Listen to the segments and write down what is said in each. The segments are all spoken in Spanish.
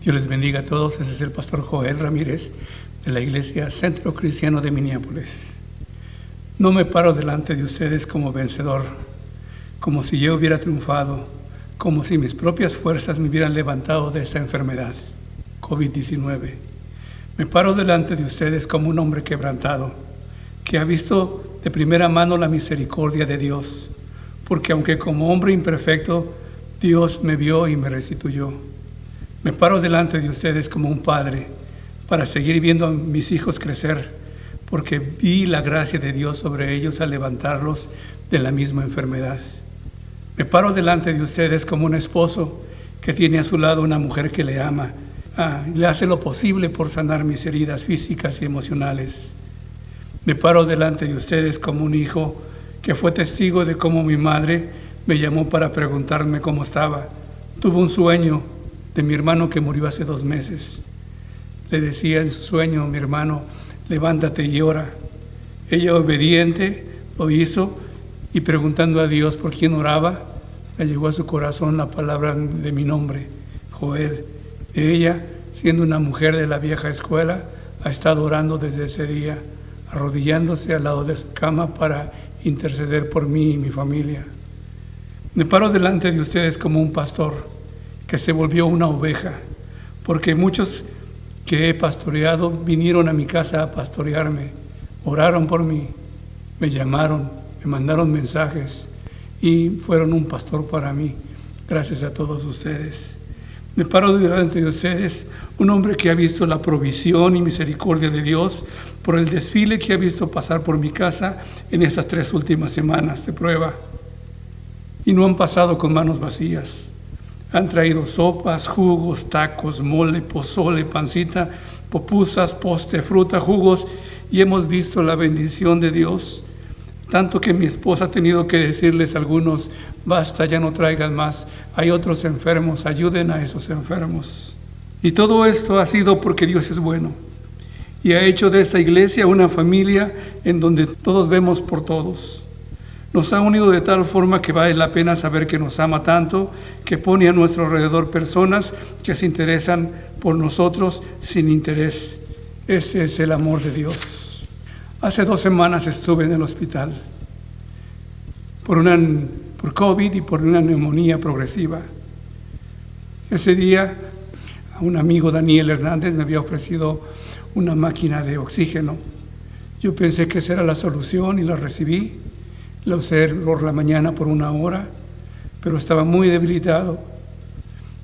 Dios les bendiga a todos. Ese es el pastor Joel Ramírez de la Iglesia Centro Cristiano de Minneapolis. No me paro delante de ustedes como vencedor, como si yo hubiera triunfado, como si mis propias fuerzas me hubieran levantado de esta enfermedad, COVID-19. Me paro delante de ustedes como un hombre quebrantado, que ha visto de primera mano la misericordia de Dios, porque aunque como hombre imperfecto, Dios me vio y me restituyó. Me paro delante de ustedes como un padre, para seguir viendo a mis hijos crecer, porque vi la gracia de Dios sobre ellos al levantarlos de la misma enfermedad. Me paro delante de ustedes como un esposo que tiene a su lado una mujer que le ama, le hace lo posible por sanar mis heridas físicas y emocionales. Me paro delante de ustedes como un hijo que fue testigo de cómo mi madre me llamó para preguntarme cómo estaba. Tuvo un sueño de mi hermano que murió hace 2 meses. Le decía en su sueño, mi hermano, levántate y ora. Ella, obediente, lo hizo, y preguntando a Dios por quién oraba, le llegó a su corazón la palabra de mi nombre, Joel. Ella, siendo una mujer de la vieja escuela, ha estado orando desde ese día, arrodillándose al lado de su cama para interceder por mí y mi familia. Me paro delante de ustedes como un pastor que se volvió una oveja, porque muchos que he pastoreado vinieron a mi casa a pastorearme, oraron por mí, me llamaron, me mandaron mensajes y fueron un pastor para mí. Gracias a todos ustedes. Me paro delante de ustedes, un hombre que ha visto la provisión y misericordia de Dios por el desfile que ha visto pasar por mi casa en estas 3 últimas semanas de prueba. Y no han pasado con manos vacías. Han traído sopas, jugos, tacos, mole, pozole, pancita, pupusas, postre, fruta, jugos, y hemos visto la bendición de Dios. Tanto que mi esposa ha tenido que decirles a algunos, basta, ya no traigan más, hay otros enfermos, ayuden a esos enfermos. Y todo esto ha sido porque Dios es bueno y ha hecho de esta iglesia una familia en donde todos vemos por todos. Nos ha unido de tal forma que vale la pena saber que nos ama tanto, que pone a nuestro alrededor personas que se interesan por nosotros sin interés. Ese es el amor de Dios. Hace 2 semanas estuve en el hospital por COVID y por una neumonía progresiva. Ese día, a un amigo, Daniel Hernández, me había ofrecido una máquina de oxígeno. Yo pensé que esa era la solución y la recibí. La usé por la mañana por 1 hora, pero estaba muy debilitado.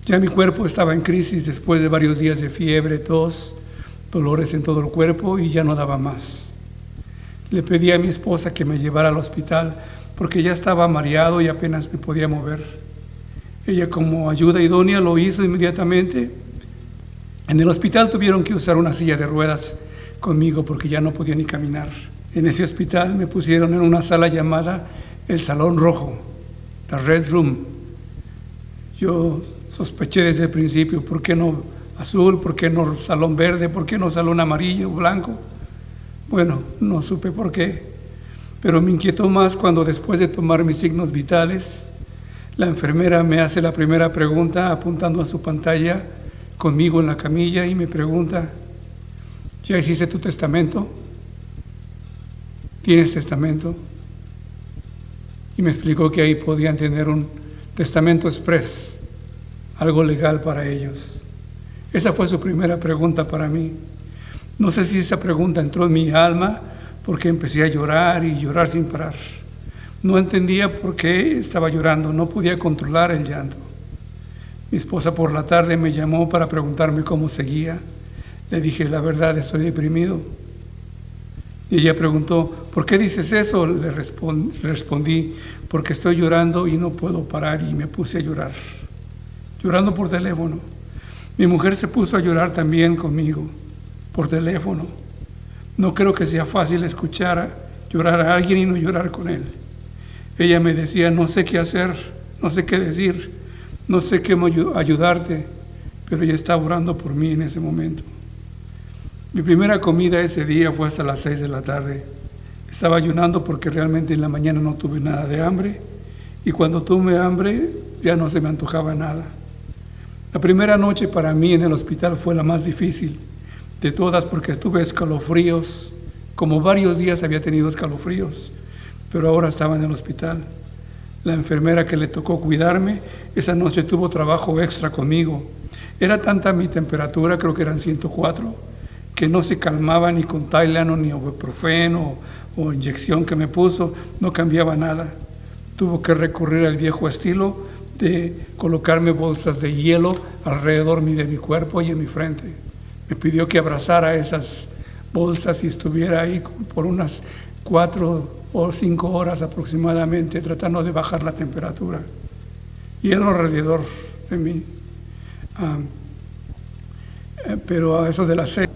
Ya mi cuerpo estaba en crisis después de varios días de fiebre, tos, dolores en todo el cuerpo y ya no daba más. Le pedí a mi esposa que me llevara al hospital porque ya estaba mareado y apenas me podía mover. Ella, como ayuda idónea, lo hizo inmediatamente. En el hospital tuvieron que usar una silla de ruedas conmigo porque ya no podía ni caminar. En ese hospital me pusieron en una sala llamada el Salón Rojo, la Red Room. Yo sospeché desde el principio, ¿por qué no azul? ¿Por qué no Salón Verde? ¿Por qué no Salón Amarillo, blanco? Bueno, no supe por qué, pero me inquietó más cuando después de tomar mis signos vitales, la enfermera me hace la primera pregunta apuntando a su pantalla conmigo en la camilla y me pregunta, ¿ya hiciste tu testamento? ¿Tienes testamento? Y me explicó que ahí podían tener un testamento express, algo legal para ellos. Esa fue su primera pregunta para mí. No sé si esa pregunta entró en mi alma porque empecé a llorar y llorar sin parar. No entendía por qué estaba llorando, no podía controlar el llanto. Mi esposa por la tarde me llamó para preguntarme cómo seguía. Le dije, la verdad, estoy deprimido. Y ella preguntó, ¿por qué dices eso? Le respondí, porque estoy llorando y no puedo parar, y me puse a llorar, llorando por teléfono. Mi mujer se puso a llorar también conmigo, por teléfono. No creo que sea fácil escuchar llorar a alguien y no llorar con él. Ella me decía, no sé qué hacer, no sé qué decir, no sé cómo ayudarte, pero ella estaba orando por mí en ese momento. Mi primera comida ese día fue hasta las 6 de la tarde. Estaba ayunando porque realmente en la mañana no tuve nada de hambre, y cuando tuve hambre ya no se me antojaba nada. La primera noche para mí en el hospital fue la más difícil de todas porque tuve escalofríos. Como varios días había tenido escalofríos, pero ahora estaba en el hospital. La enfermera que le tocó cuidarme, esa noche tuvo trabajo extra conmigo. Era tanta mi temperatura, creo que eran 104, que no se calmaba ni con Tylenol, ni ibuprofeno o inyección que me puso, no cambiaba nada. Tuvo que recurrir al viejo estilo de colocarme bolsas de hielo alrededor de mi cuerpo y en mi frente. Me pidió que abrazara esas bolsas y estuviera ahí por unas 4 o 5 horas aproximadamente, tratando de bajar la temperatura. Hielo alrededor de mí. Pero a eso de las 6,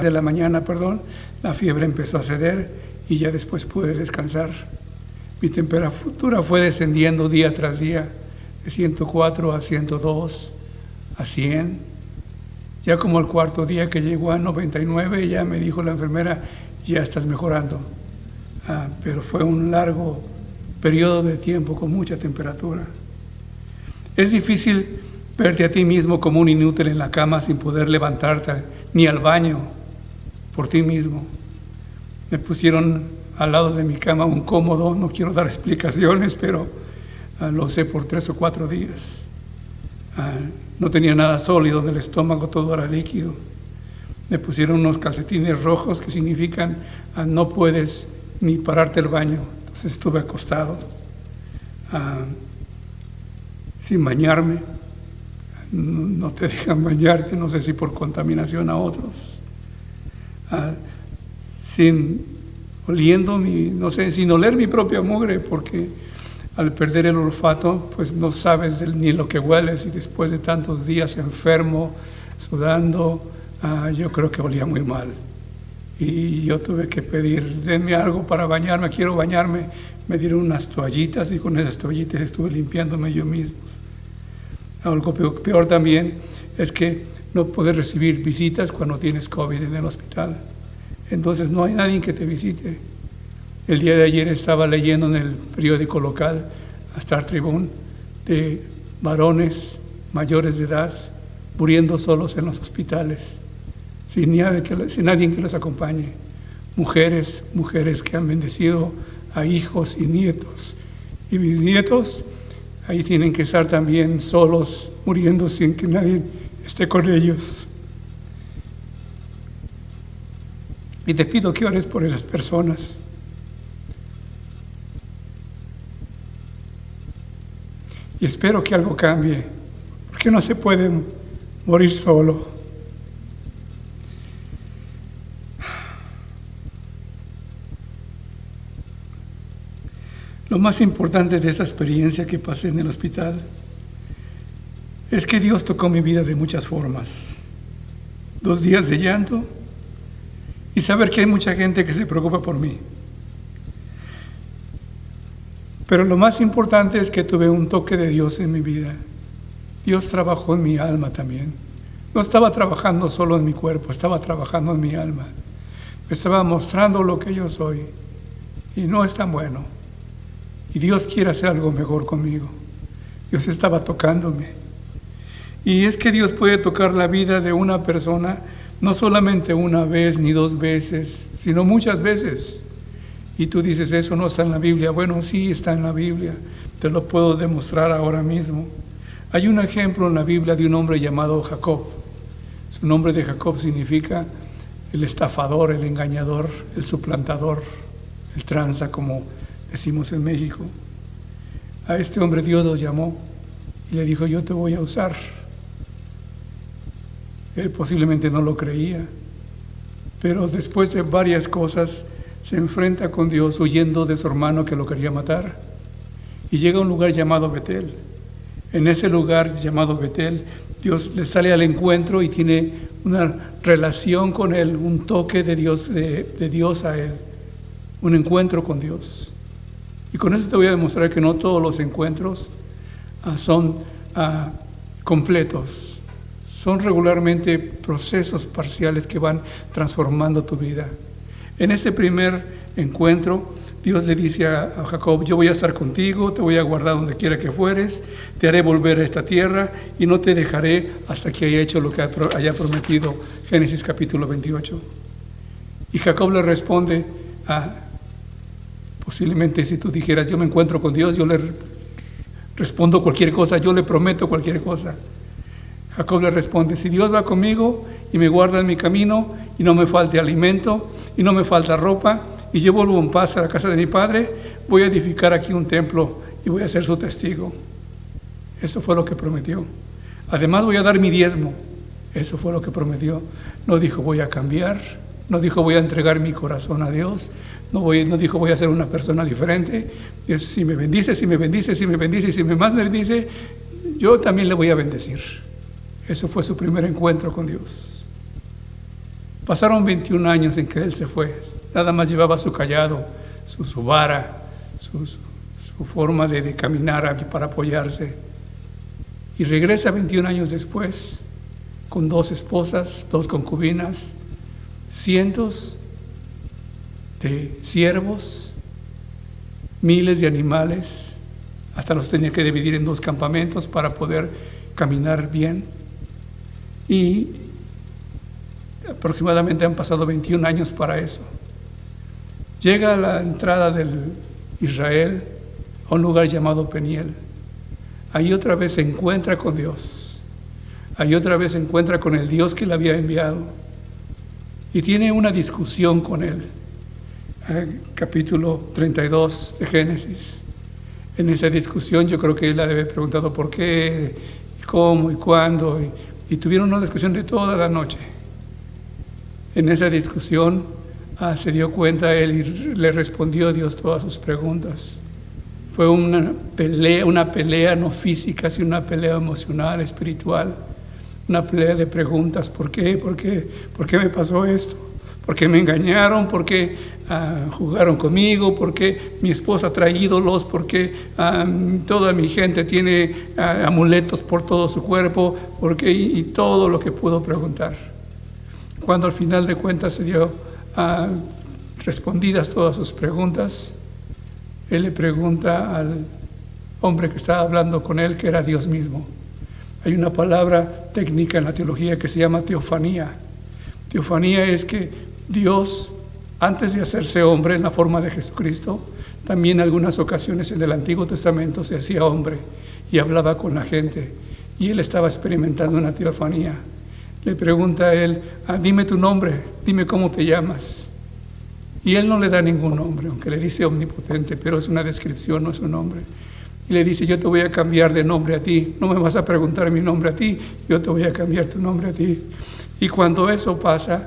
de la mañana, la fiebre empezó a ceder y ya después pude descansar. Mi temperatura fue descendiendo día tras día, de 104 a 102, a 100. Ya como el cuarto día que llegó a 99, ya me dijo la enfermera, ya estás mejorando. Pero fue un largo periodo de tiempo con mucha temperatura. Es difícil verte a ti mismo como un inútil en la cama sin poder levantarte ni al baño por ti mismo. Me pusieron al lado de mi cama un cómodo, no quiero dar explicaciones, pero lo usé por 3 o 4 días. No tenía nada sólido en el estómago, todo era líquido. Me pusieron unos calcetines rojos que significan no puedes ni pararte al baño. Entonces estuve acostado, sin bañarme. No te dejan bañarte, no sé si por contaminación a otros. Sin oler mi propia mugre, porque al perder el olfato, pues no sabes ni lo que hueles, y después de tantos días enfermo, sudando, yo creo que olía muy mal. Y yo tuve que pedir, denme algo para bañarme, quiero bañarme. Me dieron unas toallitas y con esas toallitas estuve limpiándome yo mismo. Algo peor también es que no puedes recibir visitas cuando tienes COVID en el hospital. Entonces no hay nadie que te visite. El día de ayer estaba leyendo en el periódico local, Star Tribune, de varones mayores de edad muriendo solos en los hospitales, sin nadie que los acompañe. Mujeres que han bendecido a hijos y nietos. Y mis nietos ahí tienen que estar también solos, muriendo sin que nadie esté con ellos. Y te pido que ores por esas personas. Y espero que algo cambie, porque no se puede morir solo. Lo más importante de esa experiencia que pasé en el hospital es que Dios tocó mi vida de muchas formas. 2 días de llanto y saber que hay mucha gente que se preocupa por mí. Pero lo más importante es que tuve un toque de Dios en mi vida. Dios trabajó en mi alma también. No estaba trabajando solo en mi cuerpo, estaba trabajando en mi alma. Me estaba mostrando lo que yo soy y no es tan bueno. Y Dios quiere hacer algo mejor conmigo. Dios estaba tocándome. Y es que Dios puede tocar la vida de una persona no solamente una vez ni 2 veces, sino muchas veces. Y tú dices, eso no está en la Biblia. Bueno, sí está en la Biblia. Te lo puedo demostrar ahora mismo. Hay un ejemplo en la Biblia de un hombre llamado Jacob. Su nombre de Jacob significa el estafador, el engañador, el suplantador, el tranza, como decimos en México. A este hombre Dios lo llamó y le dijo, yo te voy a usar. Él posiblemente no lo creía, pero después de varias cosas se enfrenta con Dios huyendo de su hermano que lo quería matar y llega a un lugar llamado Betel. En ese lugar llamado Betel, Dios le sale al encuentro y tiene una relación con él, un toque de Dios a él, un encuentro con Dios. Y con eso te voy a demostrar que no todos los encuentros son completos. Son regularmente procesos parciales que van transformando tu vida. En este primer encuentro, Dios le dice a Jacob: yo voy a estar contigo, te voy a guardar donde quiera que fueres, te haré volver a esta tierra y no te dejaré hasta que haya hecho lo que haya prometido. Génesis capítulo 28. Y Jacob le responde: posiblemente si tú dijeras, yo me encuentro con Dios, yo le respondo cualquier cosa, yo le prometo cualquier cosa. Jacob le responde: si Dios va conmigo y me guarda en mi camino y no me falte alimento y no me falta ropa y yo vuelvo en paz a la casa de mi padre, voy a edificar aquí un templo y voy a ser su testigo. Eso fue lo que prometió. Además voy a dar mi diezmo. Eso fue lo que prometió. No dijo voy a cambiar, no dijo voy a entregar mi corazón a Dios, no dijo voy a ser una persona diferente. Dios, si me bendice, si me bendice, si me bendice, y si más me bendice, yo también le voy a bendecir. Eso fue su primer encuentro con Dios. Pasaron 21 años en que él se fue. Nada más llevaba su cayado, su vara, su forma de caminar para apoyarse. Y regresa 21 años después, con 2 esposas, 2 concubinas, cientos de siervos, miles de animales. Hasta los tenía que dividir en 2 campamentos para poder caminar bien. Y aproximadamente han pasado 21 años para eso. Llega a la entrada del Israel a un lugar llamado Peniel. Ahí otra vez se encuentra con Dios. Ahí otra vez se encuentra con el Dios que le había enviado. Y tiene una discusión con él. Capítulo 32 de Génesis. En esa discusión yo creo que él le debe haber preguntado por qué, cómo y cuándo. Y tuvieron una discusión de toda la noche. En esa discusión se dio cuenta él y le respondió a Dios todas sus preguntas. Fue una pelea no física, sino una pelea emocional, espiritual. Una pelea de preguntas: ¿por qué? ¿Por qué? ¿Por qué me pasó esto? ¿Por qué me engañaron? ¿Por qué jugaron conmigo? ¿Por qué mi esposa trae ídolos? ¿Por qué toda mi gente tiene amuletos por todo su cuerpo? ¿Por qué? Y todo lo que pudo preguntar. Cuando al final de cuentas se dio respondidas todas sus preguntas, él le pregunta al hombre que estaba hablando con él, que era Dios mismo. Hay una palabra técnica en la teología que se llama teofanía. Teofanía es que Dios, antes de hacerse hombre en la forma de Jesucristo, también en algunas ocasiones en el Antiguo Testamento se hacía hombre y hablaba con la gente. Y él estaba experimentando una teofanía. Le pregunta a él: dime tu nombre, dime cómo te llamas. Y él no le da ningún nombre, aunque le dice omnipotente, pero es una descripción, no es un nombre. Y le dice: yo te voy a cambiar de nombre a ti, no me vas a preguntar mi nombre a ti, yo te voy a cambiar tu nombre a ti. Y cuando eso pasa,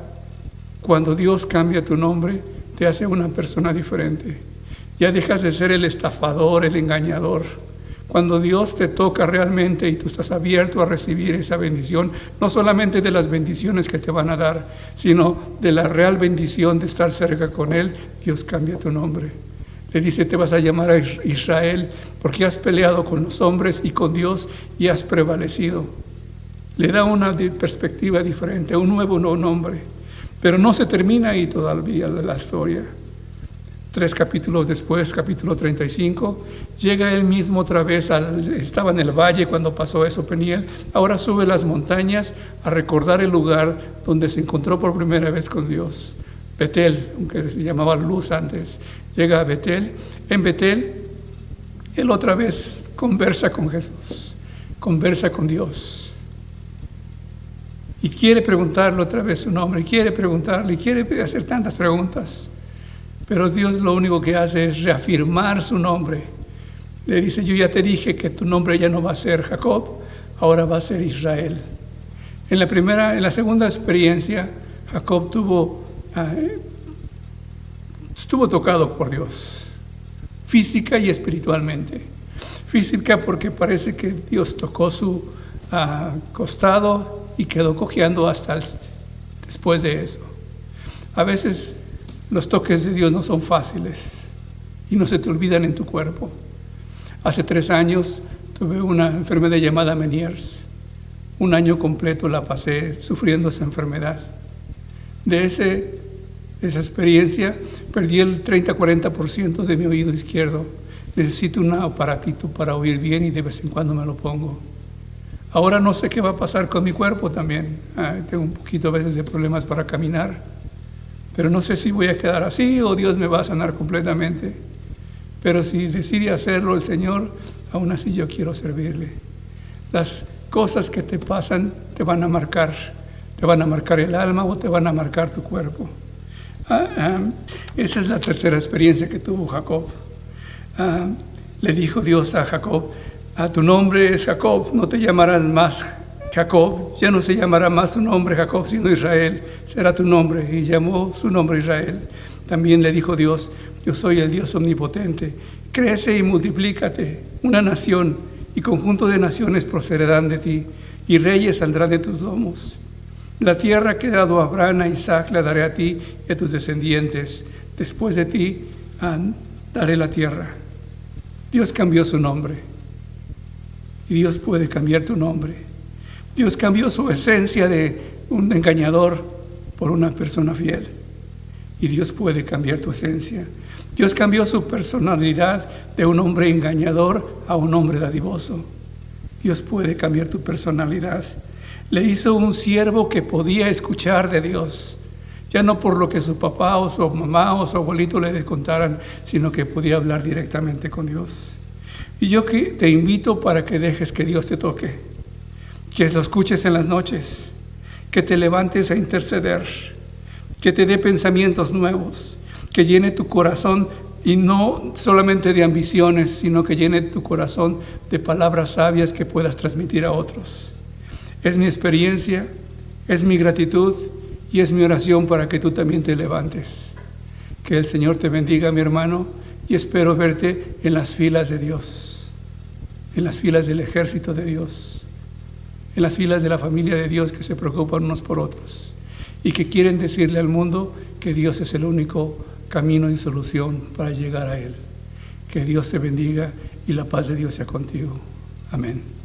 cuando Dios cambia tu nombre, te hace una persona diferente. Ya dejas de ser el estafador, el engañador. Cuando Dios te toca realmente y tú estás abierto a recibir esa bendición, no solamente de las bendiciones que te van a dar, sino de la real bendición de estar cerca con Él, Dios cambia tu nombre. Le dice: te vas a llamar a Israel porque has peleado con los hombres y con Dios y has prevalecido. Le da una perspectiva diferente, un nuevo nombre. Pero no se termina ahí todavía la historia. 3 capítulos después, capítulo 35, llega él mismo otra vez, estaba en el valle cuando pasó eso Peniel, ahora sube las montañas a recordar el lugar donde se encontró por primera vez con Dios. Betel, aunque se llamaba Luz antes, llega a Betel. En Betel, él otra vez conversa con Jesús, conversa con Dios. Y quiere preguntarle otra vez su nombre, quiere preguntarle, quiere hacer tantas preguntas. Pero Dios lo único que hace es reafirmar su nombre. Le dice: yo ya te dije que tu nombre ya no va a ser Jacob, ahora va a ser Israel. En la segunda experiencia, Jacob estuvo tocado por Dios, física y espiritualmente. Física porque parece que Dios tocó su costado y quedó cojeando hasta después de eso. A veces los toques de Dios no son fáciles y no se te olvidan en tu cuerpo. Hace 3 años tuve una enfermedad llamada Meniers. 1 año completo la pasé sufriendo esa enfermedad. De ese esa experiencia, perdí el 30-40% de mi oído izquierdo. Necesito un aparatito para oír bien y de vez en cuando me lo pongo. Ahora no sé qué va a pasar con mi cuerpo también. Tengo un poquito a veces de problemas para caminar, pero no sé si voy a quedar así o Dios me va a sanar completamente. Pero si decide hacerlo el Señor, aún así yo quiero servirle. Las cosas que te pasan te van a marcar el alma o te van a marcar tu cuerpo. Esa es la tercera experiencia que tuvo Jacob. Le dijo Dios a Jacob: tu nombre es Jacob, no te llamarás más Jacob, ya no se llamará más tu nombre Jacob, sino Israel, será tu nombre. Y llamó su nombre Israel. También le dijo Dios: yo soy el Dios omnipotente, crece y multiplícate, una nación y conjunto de naciones procederán de ti, y reyes saldrán de tus lomos. La tierra que he dado a Abraham, a Isaac, la daré a ti y a tus descendientes. Después de ti daré la tierra. Dios cambió su nombre. Y Dios puede cambiar tu nombre. Dios cambió su esencia de un engañador por una persona fiel. Y Dios puede cambiar tu esencia. Dios cambió su personalidad de un hombre engañador a un hombre dadivoso. Dios puede cambiar tu personalidad. Le hizo un siervo que podía escuchar de Dios, ya no por lo que su papá o su mamá o su abuelito le contaran, sino que podía hablar directamente con Dios. Y yo te invito para que dejes que Dios te toque, que lo escuches en las noches, que te levantes a interceder, que te dé pensamientos nuevos, que llene tu corazón, y no solamente de ambiciones, sino que llene tu corazón de palabras sabias que puedas transmitir a otros. Es mi experiencia, es mi gratitud y es mi oración para que tú también te levantes. Que el Señor te bendiga, mi hermano, y espero verte en las filas de Dios, en las filas del ejército de Dios, en las filas de la familia de Dios que se preocupan unos por otros y que quieren decirle al mundo que Dios es el único camino y solución para llegar a Él. Que Dios te bendiga y la paz de Dios sea contigo. Amén.